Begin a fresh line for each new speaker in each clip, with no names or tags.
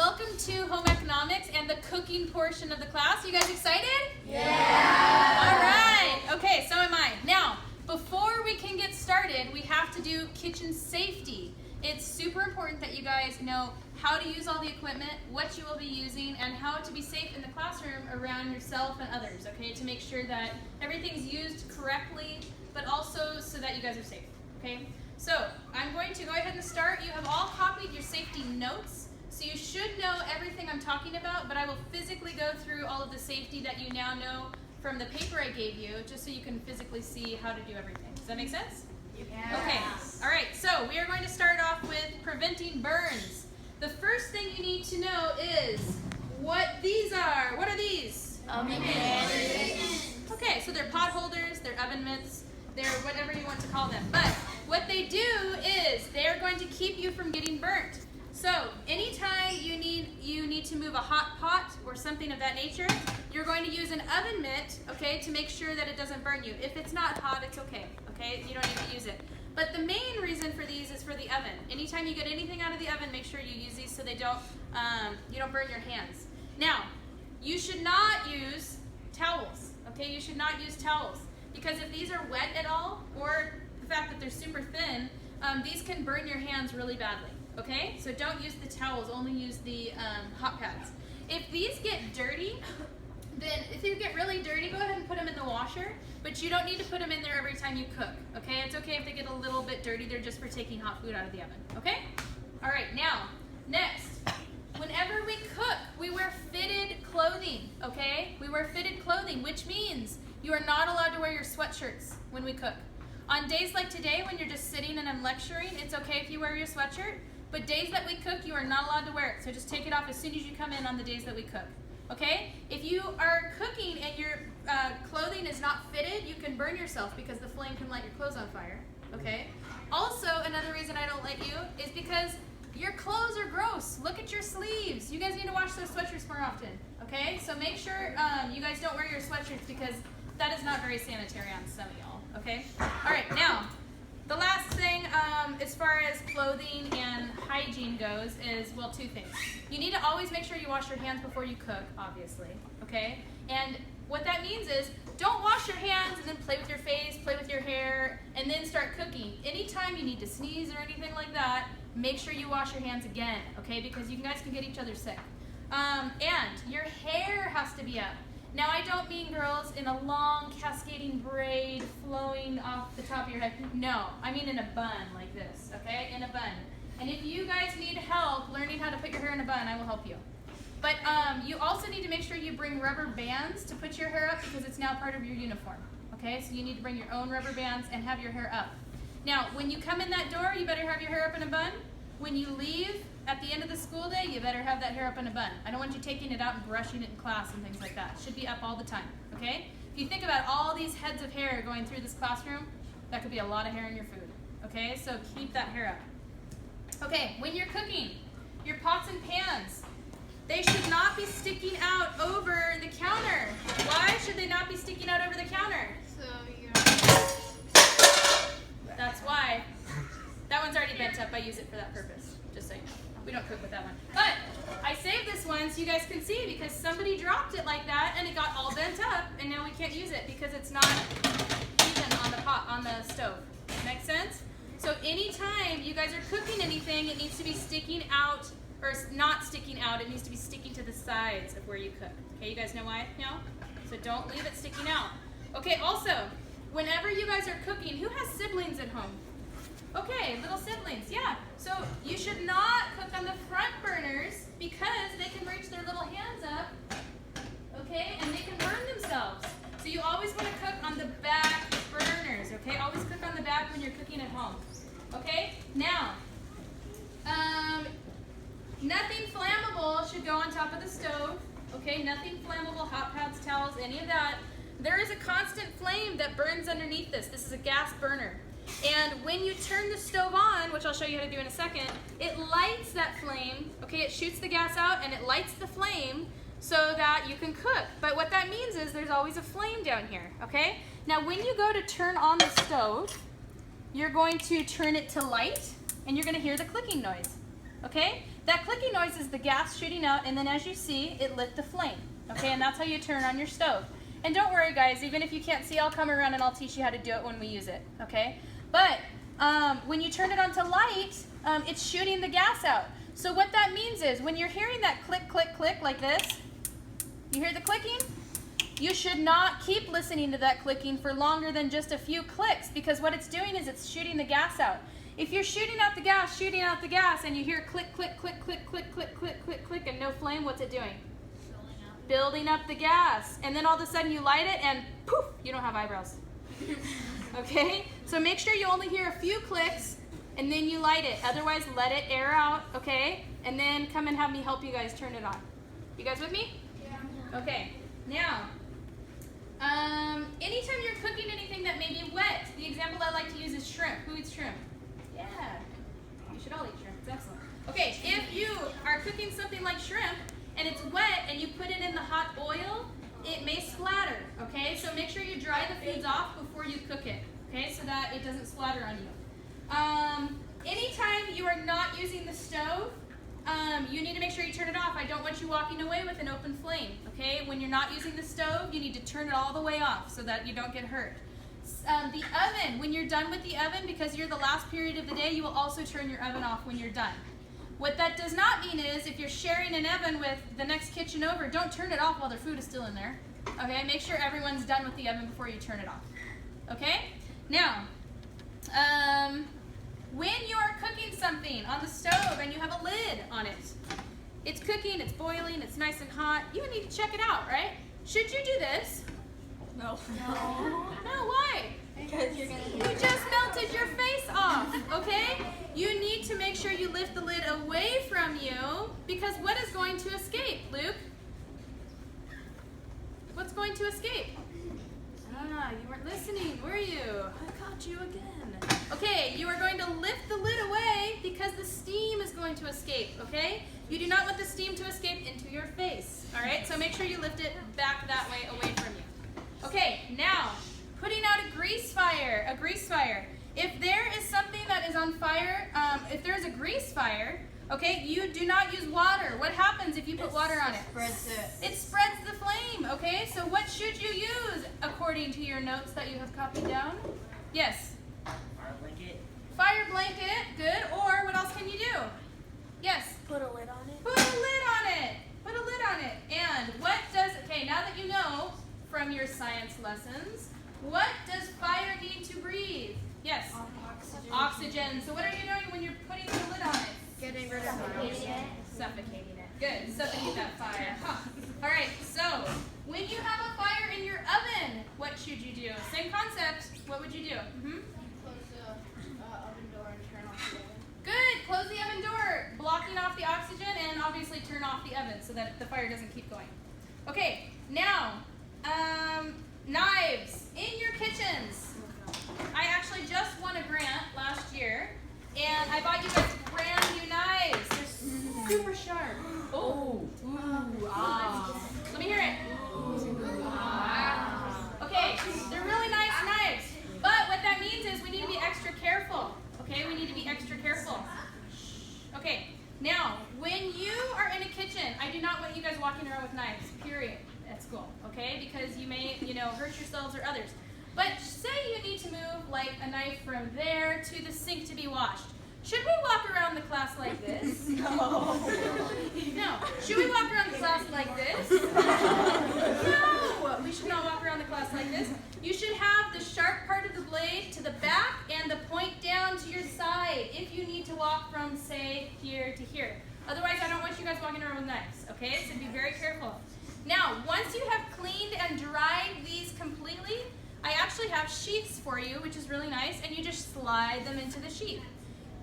welcome to Home Economics and the cooking portion of the class. You guys excited?
Yeah!
All right. Okay, so am I. Now, before we can get started, we have to do kitchen safety. It's super important that you guys know how to use all the equipment, what you will be using, and how to be safe in the classroom around yourself and others, okay, to make sure that everything's used correctly, but also so that you guys are safe, okay? So, I'm going to go ahead and start. You have all copied your safety notes, so you should know everything I'm talking about, but I will physically go through all of the safety that you now know from the paper I gave you, just so you can physically see how to do everything. Does that make sense?
Yes.
Okay, all right, so we are going to start off with preventing burns. The first thing you need to know is what these are. What are these?
Oven mitts.
Okay, so they're pot holders, they're oven mitts, they're whatever you want to call them. But what they do is they're going to keep you from getting burnt. So anytime you need to move a hot pot or something of that nature, you're going to use an oven mitt, okay, to make sure that it doesn't burn you. If it's not hot, it's okay, okay? You don't need to use it. But the main reason for these is for the oven. Anytime you get anything out of the oven, make sure you use these so they don't, you don't burn your hands. Now, you should not use towels, okay? You should not use towels because if these are wet at all, or the fact that they're super thin, these can burn your hands really badly, okay? So don't use the towels, only use the hot pads. If these get dirty, then if they get really dirty, go ahead and put them in the washer, but you don't need to put them in there every time you cook, okay? It's okay if they get a little bit dirty, they're just for taking hot food out of the oven, okay? All right, now, next, whenever we cook, we wear fitted clothing, okay? We wear fitted clothing, which means you are not allowed to wear your sweatshirts when we cook. On days like today, when you're just sitting and I'm lecturing, it's okay if you wear your sweatshirt, but days that we cook, you are not allowed to wear it, so just take it off as soon as you come in on the days that we cook. Okay? If you are cooking and your clothing is not fitted, you can burn yourself because the flame can light your clothes on fire. Okay? Also, another reason I don't let you is because your clothes are gross. Look at your sleeves. You guys need to wash those sweatshirts more often. Okay? So make sure you guys don't wear your sweatshirts because that is not very sanitary on some of y'all. Okay? All right, now, the last thing as far as clothing and hygiene goes is, well, two things. You need to always make sure you wash your hands before you cook, obviously, okay? And what that means is don't wash your hands and then play with your face, play with your hair, and then start cooking. Anytime you need to sneeze or anything like that, make sure you wash your hands again, okay? Because you guys can get each other sick. And your hair has to be up. Now, I don't mean, girls, in a long, cascading braid flowing off the top of your head. No, I mean in a bun like this, okay? In a bun. And if you guys need help learning how to put your hair in a bun, I will help you. But you also need to make sure you bring rubber bands to put your hair up because it's now part of your uniform, okay? So you need to bring your own rubber bands and have your hair up. Now, when you come in that door, you better have your hair up in a bun. When you leave at the end of the school day, you better have that hair up in a bun. I don't want you taking it out and brushing it in class and things like that. It should be up all the time, okay? If you think about all these heads of hair going through this classroom, that could be a lot of hair in your food, okay? So keep that hair up. Okay, when you're cooking, your pots and pans, they should not be sticking out over the counter. Why should they not be sticking out over the counter?
So you're...
That's why. That one's already bent up. I use it for that purpose, just so you know. We don't cook with that one. But I saved this one so you guys can see because somebody dropped it like that and it got all bent up and now we can't use it because it's not even on the pot, on the stove. Make sense? So anytime you guys are cooking anything, it needs to be sticking out, or not sticking out, it needs to be sticking to the sides of where you cook. Okay, you guys know why now? So don't leave it sticking out. Okay, also, whenever you guys are cooking, who has siblings at home? Okay, little siblings, yeah. So you should not cook on the front burners because they can reach their little hands up, okay, and they can burn themselves. So you always want to cook on the back burners, okay? Always cook on the back when you're cooking at home, okay? Now, nothing flammable should go on top of the stove, okay? Nothing flammable, hot pads, towels, any of that. There is a constant flame that burns underneath this. This is a gas burner. And when you turn the stove on, which I'll show you how to do in a second, it lights that flame, okay? It shoots the gas out and it lights the flame so that you can cook. But what that means is there's always a flame down here, okay? Now when you go to turn on the stove, you're going to turn it to light and you're going to hear the clicking noise. Okay? That clicking noise is the gas shooting out, and then as you see, it lit the flame. Okay, and that's how you turn on your stove. And don't worry, guys, even if you can't see, I'll come around and I'll teach you how to do it when we use it. Okay? But when you turn it on to light, it's shooting the gas out. So what that means is when you're hearing that click, click, click like this, you hear the clicking? You should not keep listening to that clicking for longer than just a few clicks, because what it's doing is it's shooting the gas out. If you're shooting out the gas, and you hear click, click, click, click, click, click, click, click, click, and no flame, what's it doing? Building up the gas. And then all of a sudden you light it and poof, you don't have eyebrows. Okay? So make sure you only hear a few clicks and then you light it. Otherwise, let it air out, okay? And then come and have me help you guys turn it on. You guys with me?
Yeah.
Okay. Now, anytime you're cooking anything that may be wet, the example I like to use is shrimp. Who eats shrimp? Yeah. You should all eat shrimp. It's excellent. Okay, if you are cooking something like shrimp and it's wet and you put it in the hot oil, it may splatter, okay? So make sure you dry the foods off before you cook it, okay? So that it doesn't splatter on you. Anytime you are not using the stove, you need to make sure you turn it off. I don't want you walking away with an open flame, okay? When you're not using the stove, you need to turn it all the way off so that you don't get hurt. The oven, when you're done with the oven, because you're the last period of the day, you will also turn your oven off when you're done. What that does not mean is if you're sharing an oven with the next kitchen over, don't turn it off while their food is still in there. Okay, make sure everyone's done with the oven before you turn it off. Okay? Now, when you are cooking something on the stove and you have a lid on it, it's cooking, it's boiling, it's nice and hot, you need to check it out, right? Should you do this?
No.
No, why?
Because you're gonna.
You just melted your face off, okay? You need to make sure you lift the lid away from you, because what is going to escape, Luke? What's going to escape? Ah, you weren't listening, were you? I caught you again. Okay, you are going to lift the lid away because the steam is going to escape, okay? You do not want the steam to escape into your face, all right? So make sure you lift it back that way away from you. Okay, now, putting out a grease fire, If there is something that is on fire, if there's a grease fire, okay, you do not use water. What happens if you put water on it?
Spreads it.
It spreads the flame, okay? So what should you use according to your notes that you have copied down? Yes?
Fire blanket.
Fire blanket, good. Or what else can you do? Yes?
Put a lid on it.
Put a lid on it. Put a lid on it. And what does, okay, now that you know from your science lessons, what does fire need to breathe? Yes?
Oxygen.
Oxygen. So what are you doing when you're putting the lid on it?
Getting rid of it.
Suffocating it. Good. Suffocate that fire. All right. So when you have a fire in your oven, what should you do? Same concept. What would you do?
Close the oven door and turn off the oven.
Good. Close the oven door, blocking off the oxygen, and obviously turn off the oven so that the fire doesn't keep going. Okay. Now, knives in your kitchens. I actually just won a grant last year, and I bought you guys brand new knives. They're super sharp. Oh, ooh, ah. Let me hear it. Ah. Okay, they're really nice knives, but what that means is we need to be extra careful. Okay, we need to be extra careful. Okay, now, when you are in a kitchen, I do not want you guys walking around with knives, period, at school, okay? Because you may, hurt yourselves or others. But say you need to move like a knife from there to the sink to be washed. Should we walk around the class like this? No. No. Should we walk around the class like this? No. We should not walk around the class like this. You should have the sharp part of the blade to the back and the point down to your side if you need to walk from, say, here to here. Otherwise, I don't want you guys walking around with knives, okay? So be very careful. Now, once you have cleaned and dried these completely, I actually have sheaths for you, which is really nice, and you just slide them into the sheath.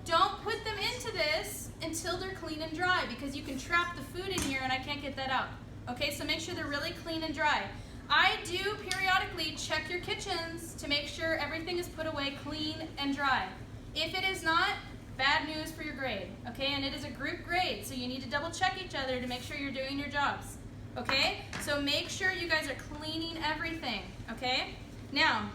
Don't put them into this until they're clean and dry, because you can trap the food in here and I can't get that out. Okay, so make sure they're really clean and dry. I do periodically check your kitchens to make sure everything is put away clean and dry. If it is not, bad news for your grade, okay? And it is a group grade, so you need to double check each other to make sure you're doing your jobs, okay? So make sure you guys are cleaning everything, okay? Now,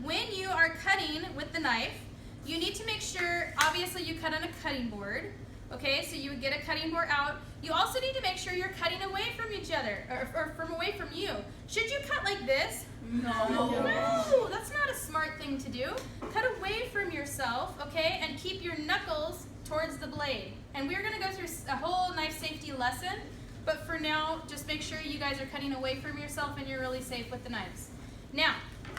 when you are cutting with the knife, you need to make sure, obviously you cut on a cutting board. Okay, so you would get a cutting board out. You also need to make sure you're cutting away from each other, or from away from you. Should you cut like this?
No.
No, that's not a smart thing to do. Cut away from yourself, okay, and keep your knuckles towards the blade. And we're gonna go through a whole knife safety lesson, but for now, just make sure you guys are cutting away from yourself and you're really safe with the knives. Now,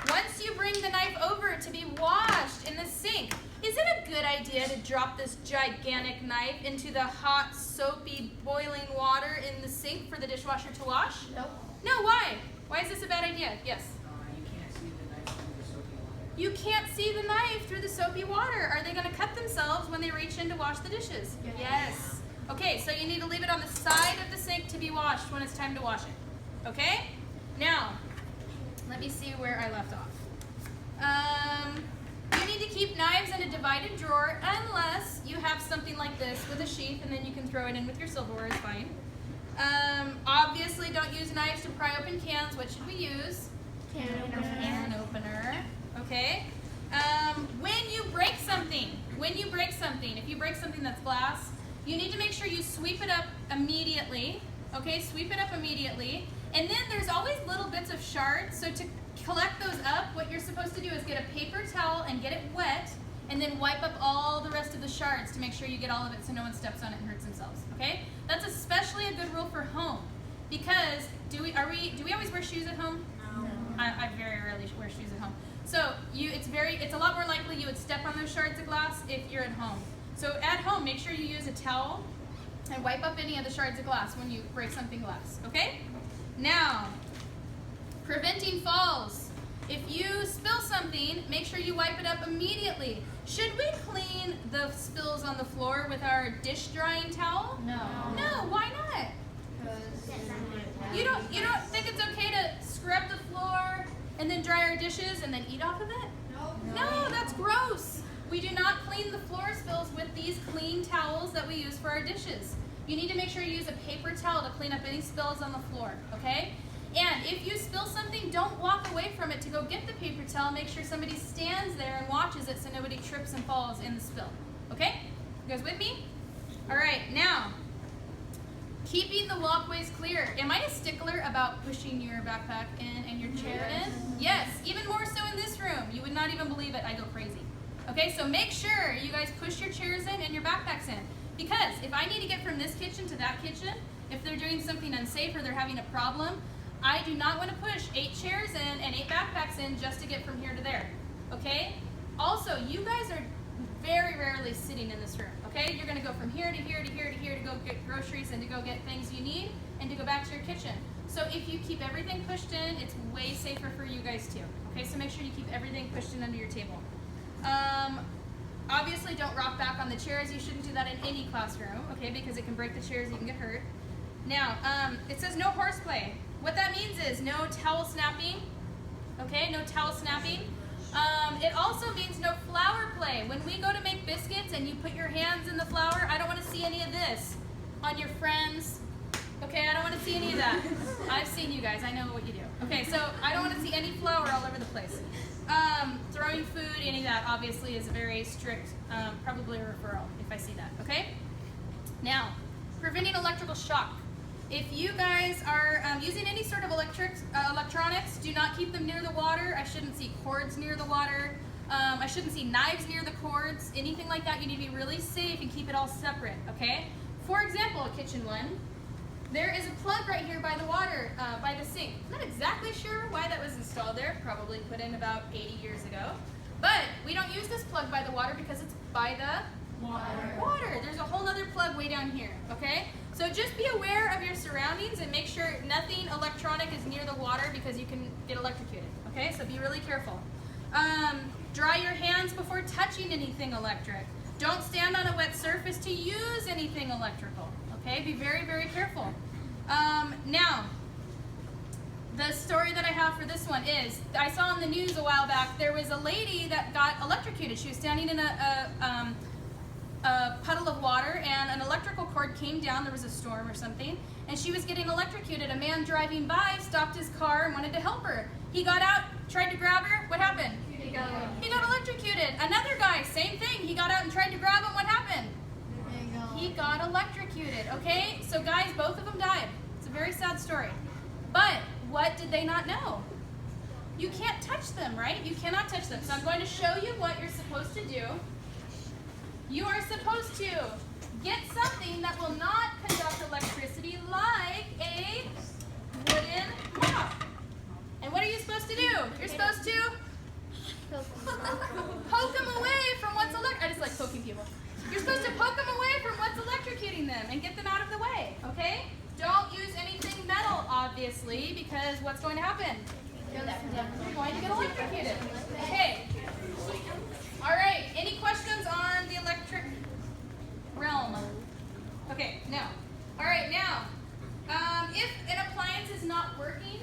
once you bring the knife over to be washed in the sink, is it a good idea to drop this gigantic knife into the hot, soapy, boiling water in the sink for the dishwasher to wash?
Nope.
No, why? Why is this a bad idea? Yes?
You can't see the knife through the soapy water.
You can't see the knife through the soapy water. Are they going to cut themselves when they reach in to wash the dishes? Yes. Okay, so you need to leave it on the side of the sink to be washed when it's time to wash it. Okay? Now, let me see where I left off. You need to keep knives in a divided drawer unless you have something like this with a sheath, and then you can throw it in with your silverware, it's fine. Obviously, don't use knives to pry open cans. What should we use? Can opener. Okay. When you break something, if you break something that's glass, you need to make sure you sweep it up immediately. Okay, sweep it up immediately. And then there's always little bits of shards, so to collect those up, what you're supposed to do is get a paper towel and get it wet, and then wipe up all the rest of the shards to make sure you get all of it so no one steps on it and hurts themselves, okay? That's especially a good rule for home, because do we always wear shoes at home?
No.
I very rarely wear shoes at home. So it's a lot more likely you would step on those shards of glass if you're at home. So at home, make sure you use a towel and wipe up any of the shards of glass when you break something glass, okay? Now, preventing falls. If you spill something, make sure you wipe it up immediately. Should we clean the spills on the floor with our dish drying towel?
No.
No, why not? You don't think it's okay to scrub the floor and then dry our dishes and then eat off of it? No, that's gross. We do not clean the floor spills with these clean towels that we use for our dishes. You need to make sure you use a paper towel to clean up any spills on the floor, okay? And if you spill something, don't walk away from it to go get the paper towel. Make sure somebody stands there and watches it so nobody trips and falls in the spill. Okay? You guys with me? All right, now, keeping the walkways clear. Am I a stickler about pushing your backpack in and your chair in? Yes, even more so in this room. You would not even believe it. I go crazy. Okay, so make sure you guys push your chairs in and your backpacks in. Because if I need to get from this kitchen to that kitchen, if they're doing something unsafe or they're having a problem, I do not want to push 8 chairs in and 8 backpacks in just to get from here to there, okay? Also, you guys are very rarely sitting in this room, okay? You're going to go from here to here to here to here to go get groceries and to go get things you need and to go back to your kitchen. So if you keep everything pushed in, it's way safer for you guys too, okay? So make sure you keep everything pushed in under your table. Obviously, don't rock back on the chairs. You shouldn't do that in any classroom, okay? Because it can break the chairs, you can get hurt. Now, it says no horseplay. What that means is no towel snapping, okay? No towel snapping. It also means no flour play. When we go to make biscuits and you put your hands in the flour, I don't want to see any of this on your friends, okay? I don't want to see any of that. I've seen you guys. I know what you do. Okay, so I don't want to see any flour all over the place. Throwing food, any of that, obviously, is a very strict, probably a referral if I see that, okay? Now, preventing electrical shock. If you guys are using any sort of electronics, do not keep them near the water. I shouldn't see cords near the water. I shouldn't see knives near the cords. Anything like that, you need to be really safe and keep it all separate, okay? For example, a kitchen one, there is a plug right here by the water, by the sink. I'm not exactly sure why that was installed there. Probably put in about 80 years ago. But we don't use this plug by the water because it's by the water. There's a whole other plug way down here, okay? So just be aware of your surroundings and make sure nothing electronic is near the water because you can get electrocuted, okay? So be really careful. Dry your hands before touching anything electric. Don't stand on a wet surface to use anything electrical, okay? Be very, very careful. Now, the story that I have for this one is, I saw on the news a while back, there was a lady that got electrocuted. She was standing in a puddle of water and an electrical cord came down. There was a storm or something and she was getting electrocuted. A man driving by stopped his car and wanted to help her. He got out, tried to grab her. What happened? He got electrocuted. Another guy, same thing. He got out and tried to grab him. What happened? He got electrocuted. Okay, so guys, both of them died. It's a very sad story. But what did they not know? You can't touch them, right? You cannot touch them. So I'm going to show you what you're supposed to do. You are supposed to get something that will not conduct electricity, like a wooden mop. And what are you supposed to do? You're supposed to poke them away from what's I just like poking people. You're supposed to poke them away from what's electrocuting them and get them out of the way, okay? Don't use anything metal, obviously, because what's going to happen? You're going to get electrocuted. Okay. All right. Any questions on the electric realm? Okay. No. All right. Now, if an appliance is not working,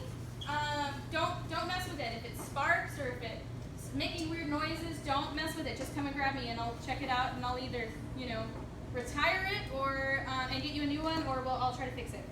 don't mess with it. If it sparks or if it's making weird noises, don't mess with it. Just come and grab me, and I'll check it out, and I'll either, retire it or and get you a new one, or I'll try to fix it.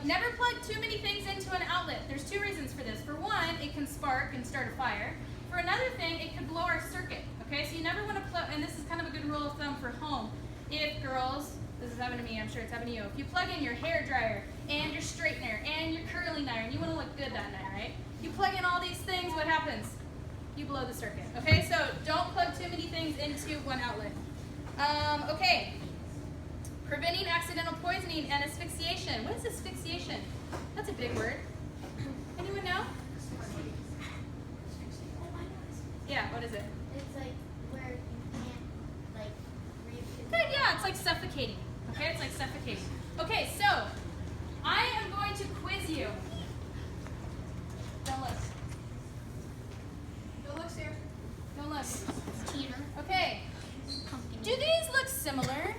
Never plug too many things into an outlet. There's two reasons for this. For one, it can spark and start a fire. For another thing, it could blow our circuit. Okay, so you never want to plug, and this is kind of a good rule of thumb for home. If girls, this is happening to me, I'm sure it's happening to you. If you plug in your hair dryer and your straightener and your curling iron, you want to look good that night, right? You plug in all these things, what happens? You blow the circuit. Okay, so don't plug too many things into one outlet. Okay. Preventing accidental poisoning and asphyxiation. What is asphyxiation? That's a big word. Anyone know? Yeah, what is it?
It's like where you can't breathe.
Good, yeah, it's like suffocating. Okay, it's like suffocating. Okay, so I am going to quiz you. Don't look. Don't look, Sarah. Don't look.
Cheater.
Okay. Do these look similar?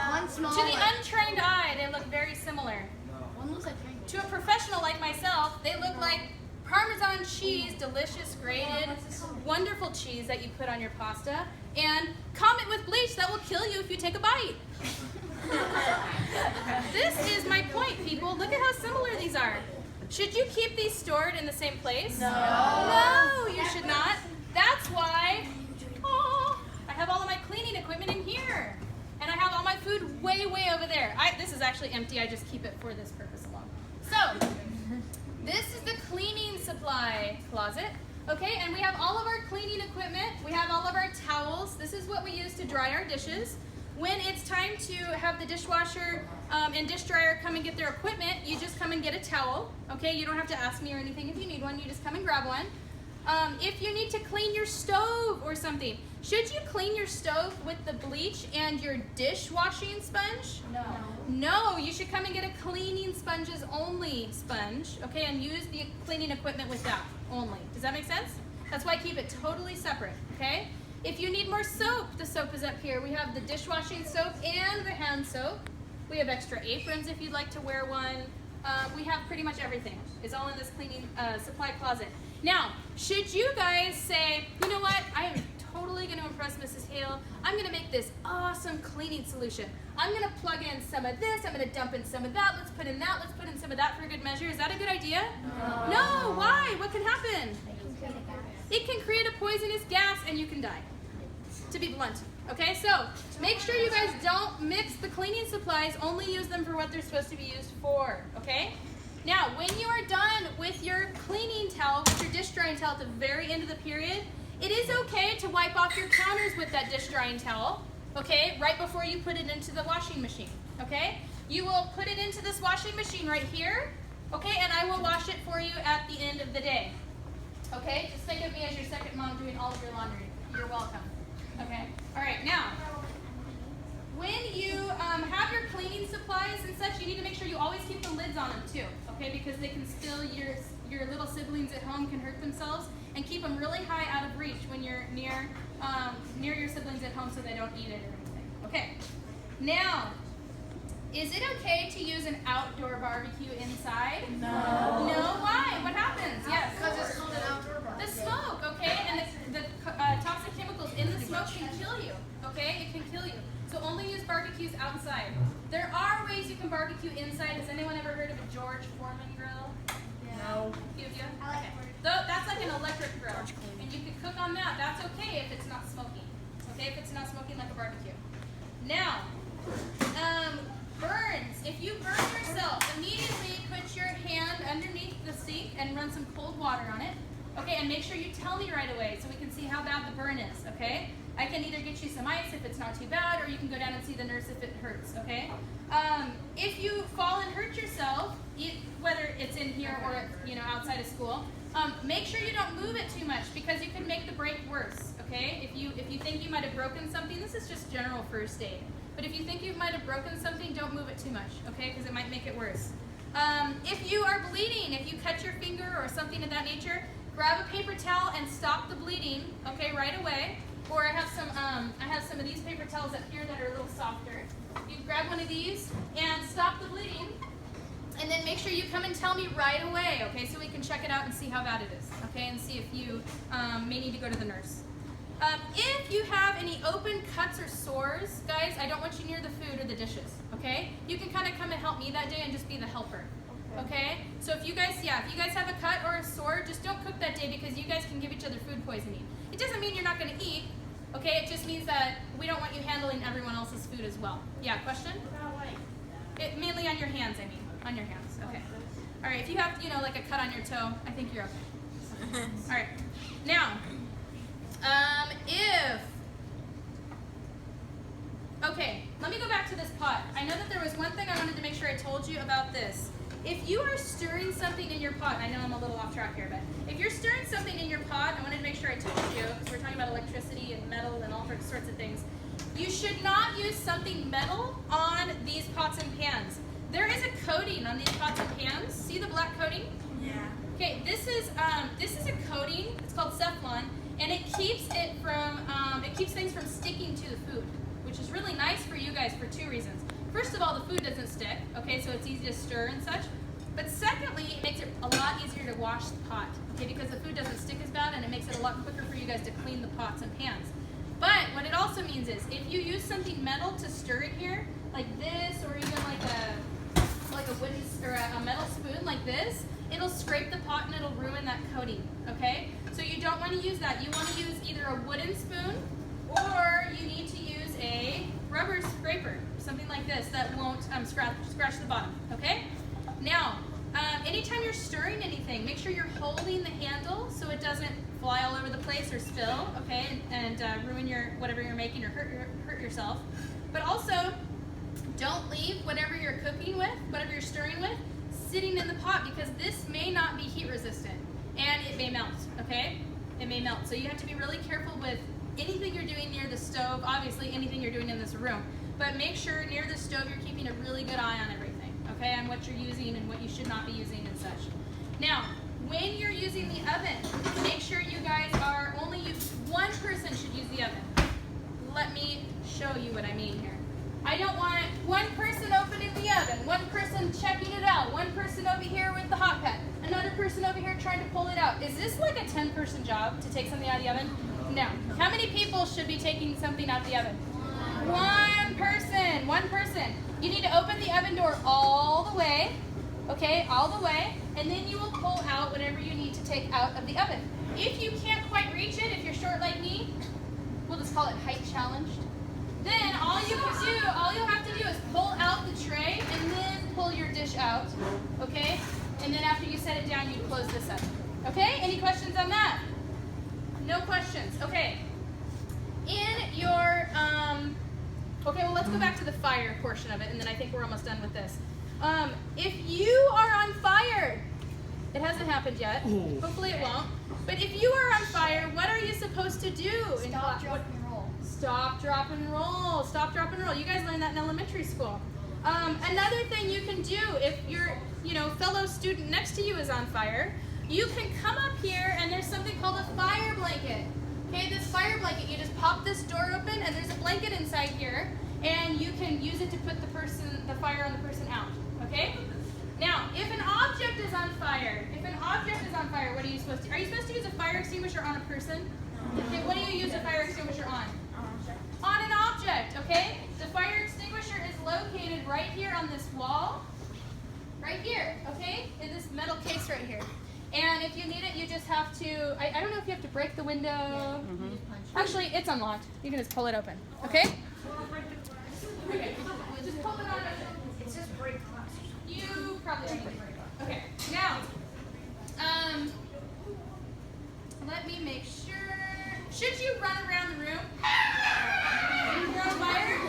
One small
To the untrained eye, they look very similar.
one looks like
To a professional like myself, they look like Parmesan cheese, delicious, grated, wonderful cheese that you put on your pasta, and Comet with bleach that will kill you if you take a bite. This is my point, people. Look at how similar these are. Should you keep these stored in the same place? No, you should not. That's why I have all of my cleaning equipment in here. And I have all my food way, way over there. This is actually empty. I just keep it for this purpose alone. So, this is the cleaning supply closet. Okay, and we have all of our cleaning equipment. We have all of our towels. This is what we use to dry our dishes. When it's time to have the dishwasher and dish dryer come and get their equipment, you just come and get a towel. Okay, you don't have to ask me or anything if you need one. You just come and grab one. If you need to clean your stove or something, should you clean your stove with the bleach and your dishwashing sponge? No, you should come and get a cleaning sponges only sponge, okay, and use the cleaning equipment with that only. Does that make sense? That's why I keep it totally separate, okay? If you need more soap, the soap is up here. We have the dishwashing soap and the hand soap. We have extra aprons if you'd like to wear one. We have pretty much everything. It's all in this cleaning supply closet. Now, should you guys say, you know what, I am totally going to impress Mrs. Hale. I'm going to make this awesome cleaning solution. I'm going to plug in some of this. I'm going to dump in some of that. Let's put in that. Let's put in some of that for good measure. Is that a good idea? No. Why? What can happen? It can create a poisonous gas and you can die, to be blunt. Okay, so make sure you guys don't mix the cleaning supplies. Only use them for what they're supposed to be used for, okay? Now, when you are done with your cleaning towel, with your dish drying towel at the very end of the period, it is okay to wipe off your counters with that dish drying towel, okay, right before you put it into the washing machine, okay? You will put it into this washing machine right here, okay, and I will wash it for you at the end of the day, okay? Just think of me as your second mom doing all of your laundry. You're welcome, okay? All right, now, when you have your cleaning supplies and such, you need to make sure you always keep the lids on them too, okay? Because they can still, your little siblings at home can hurt themselves, and keep them really high out of reach when you're near your siblings at home so they don't eat it or anything. Okay. Now, is it okay to use an outdoor barbecue inside? No. No? Why? What happens? Yes.
Because it's called an outdoor barbecue.
The smoke, okay? And the toxic chemicals in the smoke can kill you, okay? It can kill you. So only use barbecues outside. There are ways you can barbecue inside. Has anyone ever heard of a George Foreman grill?
No.
Few of you?
I like
Okay.
porch.
Though that's like an electric grill, and you can cook on that. That's okay if it's not smoking. Okay, if it's not smoking like a barbecue. Now, burns. If you burn yourself, immediately put your hand underneath the sink and run some cold water on it. Okay, and make sure you tell me right away so we can see how bad the burn is. Okay, I can either get you some ice if it's not too bad, or you can go down and see the nurse if it hurts. Okay, if you fall and hurt yourself, whether it's in here or outside of school, make sure you don't move it too much because you can make the break worse. Okay, if you think you might have broken something, this is just general first aid. But if you think you might have broken something, don't move it too much. Okay, because it might make it worse. If you are bleeding, if you cut your finger or something of that nature, grab a paper towel and stop the bleeding. Okay, right away. Or I have some of these paper towels up here that are a little softer. You grab one of these and stop the bleeding, and then make sure you come and tell me right away. Okay, so we can check it out and see how bad it is. Okay, and see if you may need to go to the nurse. If you have any open cuts or sores, guys, I don't want you near the food or the dishes. Okay, you can kind of come and help me that day and just be the helper. Okay, so if you guys have a cut or a sore, just don't cook that day because you guys can give each other food poisoning. It doesn't mean you're not going to eat. Okay, it just means that we don't want you handling everyone else's food as well. Yeah, question? Mainly on your hands, I mean. On your hands, okay. All right, if you have, like a cut on your toe, I think you're okay. All right, now, okay, let me go back to this pot. I know that there was one thing I wanted to make sure I told you about this. If you are stirring something in your pot, I know I'm a little off track here, but if you're stirring something in your pot, I wanted to make sure I told you, because we're talking about electricity and metal and all sorts of things, you should not use something metal on these pots and pans. There is a coating on these pots and pans. See the black coating?
Yeah.
Okay, this is a coating. It's called Teflon, and it keeps things from sticking to the food, which is really nice for you guys for two reasons. First of all, the food doesn't stick, okay, so it's easy to stir and such. But secondly, it makes it a lot easier to wash the pot, okay, because the food doesn't stick as bad, and it makes it a lot quicker for you guys to clean the pots and pans. But what it also means is, if you use something metal to stir it here, like this, or even like a wooden or a metal spoon like this, it'll scrape the pot and it'll ruin that coating, okay? So you don't want to use that. You want to use either a wooden spoon, or you need to use a rubber scraper, something like this that won't scratch the bottom, okay? Now, anytime you're stirring anything, make sure you're holding the handle so it doesn't fly all over the place or spill, okay, and ruin whatever you're making or hurt yourself. But also, don't leave whatever you're cooking with, whatever you're stirring with, sitting in the pot, because this may not be heat resistant and it may melt, okay? It may melt. So you have to be really careful with anything you're doing near the stove, obviously anything you're doing in this room, but make sure near the stove you're keeping a really good eye on everything, okay, on what you're using and what you should not be using and such. Now, when you're using the oven, make sure you guys are one person should use the oven. Let me show you what I mean here. I don't want one person opening the oven, one person checking it out, one person over here with the hot pad, another person over here trying to pull it out. Is this like a 10-person job to take something out of the oven? No. How many people should be taking something out of the oven? One person. One person. You need to open the oven door all the way, okay, all the way, and then you will pull out whatever you need to take out of the oven. If you can't quite reach it, if you're short like me, we'll just call it height challenged. Then all you'll have to do is pull out the tray and then pull your dish out, okay? And then after you set it down, you close this up. Okay? Any questions on that? No questions. Okay. Okay, well, let's go back to the fire portion of it, and then I think we're almost done with this. If you are on fire, it hasn't happened yet. Hopefully it won't. But if you are on fire, what are you supposed to do?
Stop, drop, and roll.
Stop, drop, and roll. Stop, drop, and roll. You guys learned that in elementary school. Another thing you can do if your fellow student next to you is on fire, you can come up here and there's something called a fire blanket. Okay, this fire blanket, you just pop this door open and there's a blanket inside here, and you can use it to put the fire on the person out. Okay? Now, if an object is on fire, what are you supposed to? Are you supposed to use a fire extinguisher on a person? Okay, what do you use a fire extinguisher on? On an object, okay? The fire extinguisher is located right here on this wall. right here, okay? In this metal case right here. And if you need it, you just have to, I don't know if you have to break the window. Actually, it's unlocked. You can just pull it open, okay? Okay, just pull it on open.
It says break glass.
You probably don't need to break it. Okay, now, let me make sure. Should you run around the room? Throw a fire?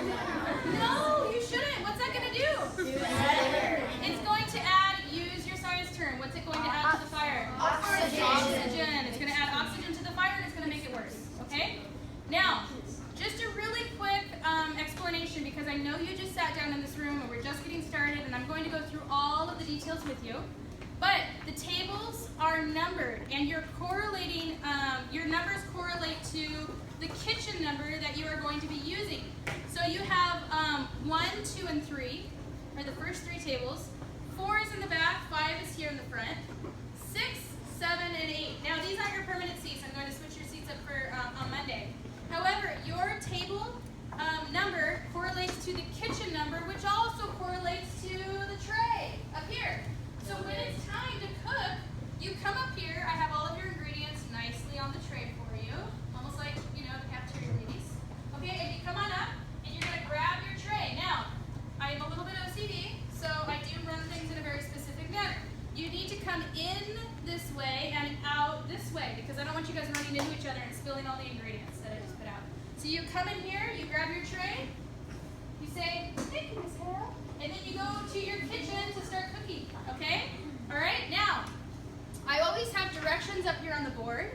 No, you shouldn't. What's that going to do? It's going to add, use your science term. What's it going to add to the fire? Oxygen. It's going to add oxygen to the fire and it's going to make it worse. Okay? Now, just a really quick explanation because I know you just sat down in this room and we're just getting started and I'm going to go through all of the details with you. But the tables are numbered and you're correlating, your numbers correlate to the kitchen number that you are going to be using. So you have 1, 2, and 3 are the first 3 tables. 4 is in the back, 5 is here in the front. 6, 7, and 8. Now these aren't your permanent seats. I'm going to switch your seats up for on Monday. However, your table number correlates to the kitchen number, which also correlates to the tray up here. So when it's time to cook, you come up here. I have all of your ingredients nicely on the tray for you, almost like, you know, the cafeteria ladies. Okay, and you come on up, and you're going to grab your tray. Now, I am a little bit OCD, so I do run things in a very specific manner. You need to come in this way and out this way, because I don't want you guys running into each other and spilling all the ingredients that I just put out. So you come in here, you grab your tray, you say, "Thank you, Miss Hale," and then you go to your kitchen to start cooking, okay? All right, now, I always have directions up here on the board,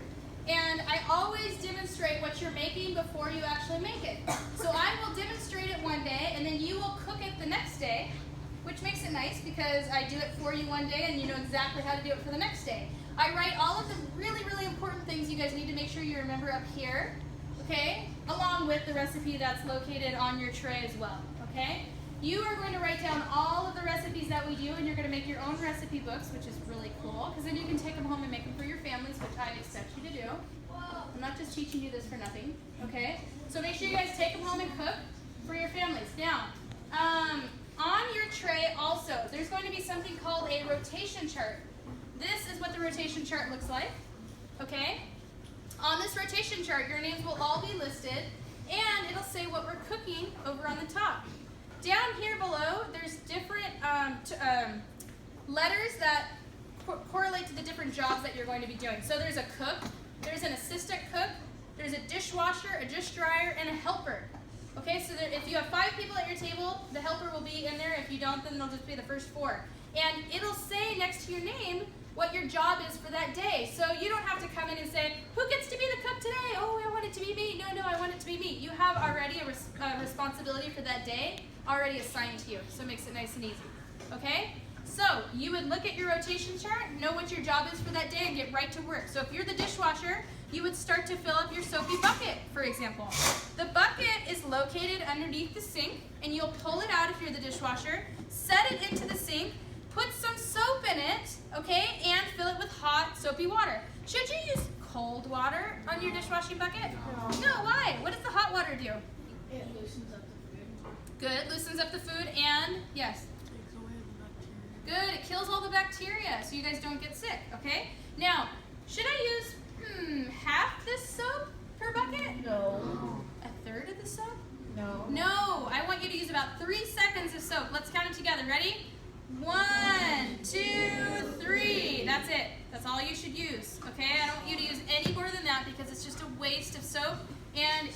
and I always demonstrate what you're making before you actually make it. So I will demonstrate it one day, and then you will cook it the next day, which makes it nice because I do it for you one day, and you know exactly how to do it for the next day. I write all of the really, really important things you guys need to make sure you remember up here, okay? Along with the recipe that's located on your tray as well, okay? You are going to write down all of the recipes that we do, and you're going to make your own recipe books, which is really cool, because then you can take them home and make them for your families, which I expect you to do. I'm not just teaching you this for nothing, okay? So make sure you guys take them home and cook for your families. Now, on your tray also, there's going to be something called a rotation chart. This is what the rotation chart looks like, okay? On this rotation chart, your names will all be listed, and it'll say what we're cooking over on the top. Down here below, there's different letters that correlate to the different jobs that you're going to be doing. So there's a cook, there's an assistant cook, there's a dishwasher, a dish dryer, and a helper. Okay, so if you have 5 people at your table, the helper will be in there. If you don't, then they'll just be the first 4. And it'll say next to your name what your job is for that day. So you don't have to come in and say, "Who gets to be the cook today? Oh, I want it to be me. No, I want it to be me." You have already a responsibility for that day already assigned to you. So it makes it nice and easy. Okay? So you would look at your rotation chart, know what your job is for that day, and get right to work. So if you're the dishwasher, you would start to fill up your soapy bucket, for example. The bucket is located underneath the sink, and you'll pull it out if you're the dishwasher, set it into the sink, put some soap in it, okay, and fill it with hot, soapy water. Should you use cold water on your dishwashing bucket? No, why? What does the hot water do?
It loosens up the food.
Good, loosens up the food, and, yes? Good, it kills all the bacteria so you guys don't get sick, okay? Now, should I use half this soap per bucket?
No.
A third of the soap?
No.
No, I want you to use about 3 seconds of soap. Let's count it together. Ready? 1, 2, 3. That's it. That's all you should use, okay? I don't want you to use any more than that because it's just a waste of soap and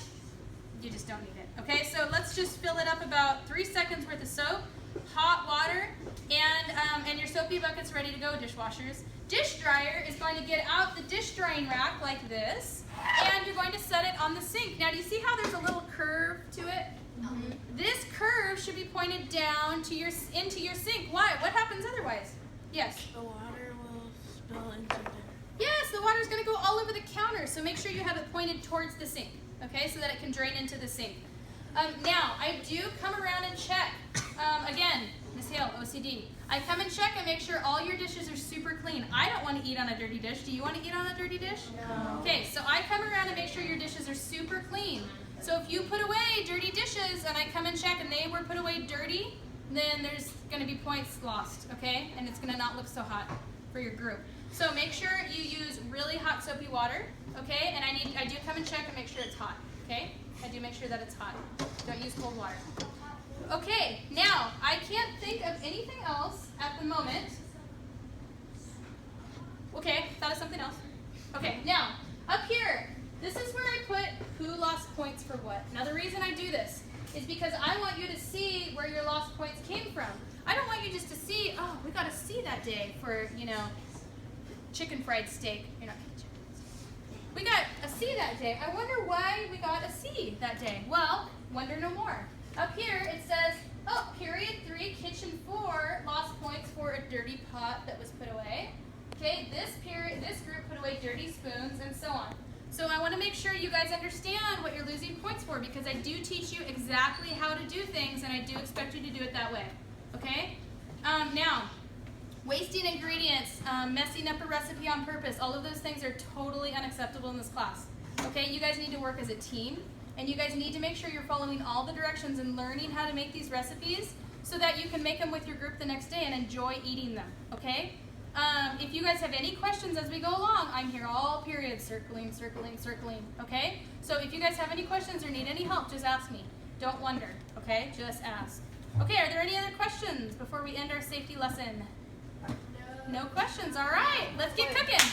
you just don't need it, okay? So let's just fill it up about 3 seconds worth of soap, hot water, and your soapy bucket's ready to go, dishwashers. Dish dryer is going to get out the dish drying rack like this, and you're going to set it on the sink. Now, do you see how there's a little curve to it? Mm-hmm. This curve should be pointed down to into your sink. Why? What happens otherwise? Yes?
The water will spill into there.
Yes, the water's going to go all over the counter, so make sure you have it pointed towards the sink, okay, so that it can drain into the sink. Now, I do come around and check. Again, Miss Hale, OCD. I come and check and make sure all your dishes are super clean. I don't want to eat on a dirty dish. Do you want to eat on a dirty dish?
No.
Okay, so I come around and make sure your dishes are super clean. So if you put away dirty dishes and I come and check and they were put away dirty, then there's going to be points lost, okay? And it's going to not look so hot for your group. So make sure you use really hot soapy water, okay? And I do come and check and make sure it's hot, okay? I do make sure that it's hot. Don't use cold water. Okay, now I can't think of anything else at the moment. Okay, thought of something else. Okay, now up here, this is where I put who lost points for what. Now the reason I do this is because I want you to see where your lost points came from. I don't want you just to see, oh, we got a C that day for, you know, chicken fried steak. You're not getting chicken fried steak. We got a C that day. I wonder why we got a C that day. Well, wonder no more. Up here it says, oh, period 3, kitchen 4 lost points for a dirty pot that was put away. Okay, this group put away dirty spoons and so on. So I want to make sure you guys understand what you're losing points for, because I do teach you exactly how to do things, and I do expect you to do it that way. Okay? Now, wasting ingredients, messing up a recipe on purpose, all of those things are totally unacceptable in this class. Okay? You guys need to work as a team, and you guys need to make sure you're following all the directions and learning how to make these recipes so that you can make them with your group the next day and enjoy eating them. Okay? If you guys have any questions as we go along, I'm here all periods, circling, circling, circling, okay? So if you guys have any questions or need any help, just ask me. Don't wonder, okay? Just ask. Okay, are there any other questions before we end our safety lesson? No questions, all right. Let's get cooking.